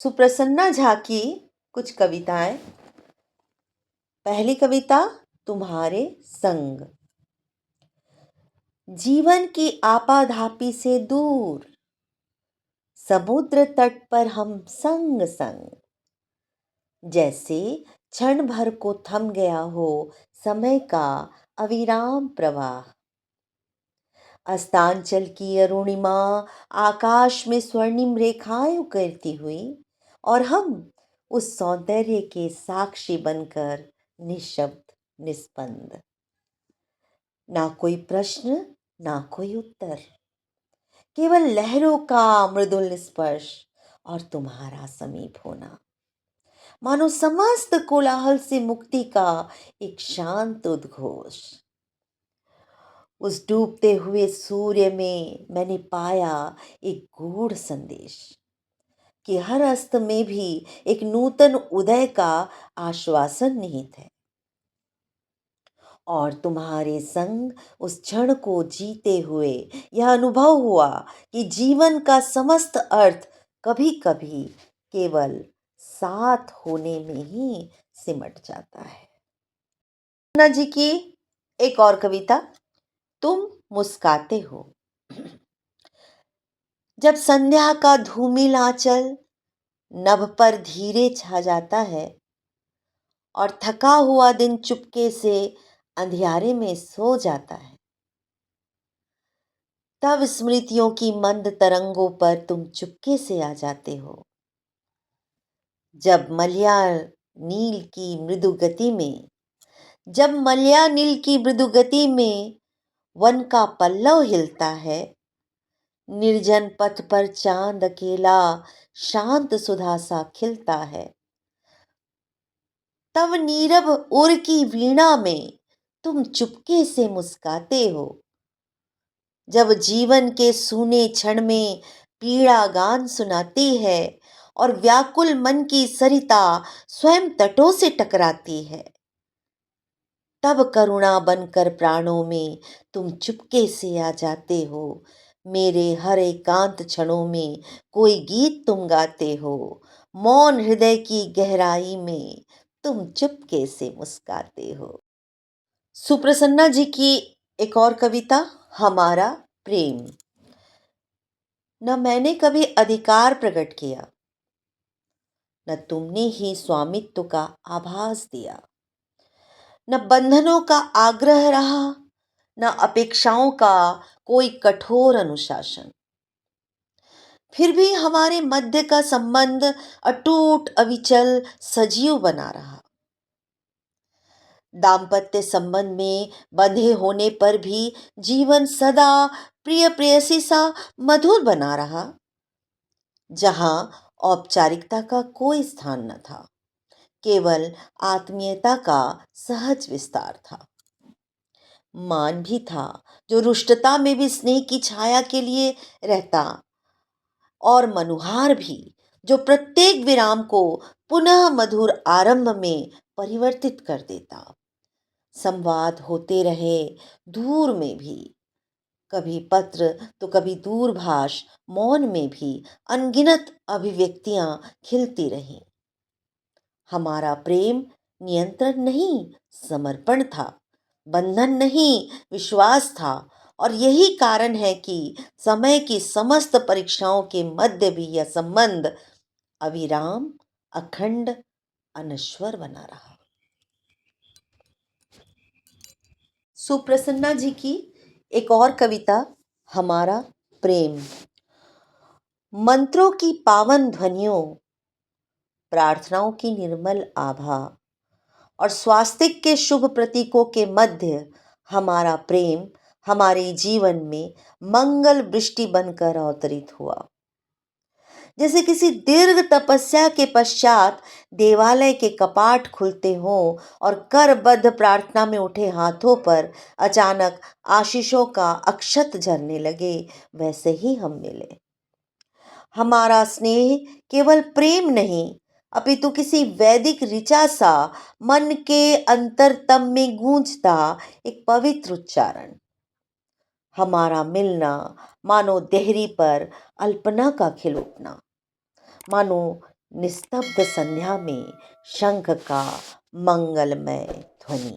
सुप्रसन्ना झा की कुछ कविताएं। पहली कविता, तुम्हारे संग। जीवन की आपाधापी से दूर, समुद्र तट पर हम संग संग, जैसे क्षण भर को थम गया हो समय का अविराम प्रवाह। अस्तांचल की अरुणिमा आकाश में स्वर्णिम रेखाएं उकेरती हुई, और हम उस सौंदर्य के साक्षी बनकर निशब्द निस्पंद। ना कोई प्रश्न, ना कोई उत्तर, केवल लहरों का मृदुल स्पर्श और तुम्हारा समीप होना, मानो समस्त कोलाहल से मुक्ति का एक शांत उद्घोष। उस डूबते हुए सूर्य में मैंने पाया एक गूढ़ संदेश कि हर अस्त में भी एक नूतन उदय का आश्वासन निहित है। और तुम्हारे संग उस क्षण को जीते हुए यह अनुभव हुआ कि जीवन का समस्त अर्थ कभी कभी केवल साथ होने में ही सिमट जाता है। अन्ना जी की एक और कविता, तुम मुस्काते हो। जब संध्या का धूमिल आंचल नभ पर धीरे छा जाता है और थका हुआ दिन चुपके से अंधियारे में सो जाता है, तब स्मृतियों की मंद तरंगों पर तुम चुपके से आ जाते हो। जब मलया नील की मृदु गति में जब मलया नील की मृदु गति में वन का पल्लव हिलता है, निर्जन पथ पर चांद अकेला शांत सुधा सा खिलता है, तब नीरव उर की वीणा में तुम चुपके से मुस्काते हो। जब जीवन के सूने क्षण में पीड़ा गान सुनाती है और व्याकुल मन की सरिता स्वयं तटों से टकराती है, तब करुणा बनकर प्राणों में तुम चुपके से आ जाते हो। मेरे हर एकांत क्षणों में कोई गीत तुम गाते हो। मौन हृदय की गहराई में तुम चुपके से मुस्काते हो। सुप्रसन्ना जी की एक और कविता, हमारा प्रेम। न मैंने कभी अधिकार प्रकट किया, न तुमने ही स्वामित्व का आभास दिया। न बंधनों का आग्रह रहा, न अपेक्षाओं का कोई कठोर अनुशासन। फिर भी हमारे मध्य का संबंध अटूट अविचल सजीव बना रहा। दाम्पत्य संबंध में बंधे होने पर भी जीवन सदा प्रिय प्रेयसी सा मधुर बना रहा, जहां औपचारिकता का कोई स्थान न था, केवल आत्मीयता का सहज विस्तार था। मान भी था जो रुष्टता में भी स्नेह की छाया के लिए रहता, और मनुहार भी जो प्रत्येक विराम को पुनः मधुर आरंभ में परिवर्तित कर देता। संवाद होते रहे दूर में भी, कभी पत्र तो कभी दूरभाष, मौन में भी अनगिनत अभिव्यक्तियां खिलती रहीं। हमारा प्रेम नियंत्रण नहीं, समर्पण था। बंधन नहीं, विश्वास था। और यही कारण है कि समय की समस्त परीक्षाओं के मध्य भी यह संबंध अविराम, अखंड, अनश्वर बना रहा। सुप्रसन्ना जी की एक और कविता, हमारा प्रेम। मंत्रों की पावन ध्वनियों, प्रार्थनाओं की निर्मल आभा और स्वास्तिक के शुभ प्रतीकों के मध्य हमारा प्रेम हमारे जीवन में मंगल वृष्टि बनकर अवतरित हुआ। जैसे किसी दीर्घ तपस्या के पश्चात देवालय के कपाट खुलते हों और करबद्ध प्रार्थना में उठे हाथों पर अचानक आशीषों का अक्षत झरने लगे, वैसे ही हम मिले। हमारा स्नेह केवल प्रेम नहीं, अपितु किसी वैदिक ऋचा सा मन के अंतरतम में गूंजता एक पवित्र उच्चारण। हमारा मिलना मानो देहरी पर अल्पना का खिल उठना, मानो निस्तब्ध संध्या में शंख का मंगलमय ध्वनि।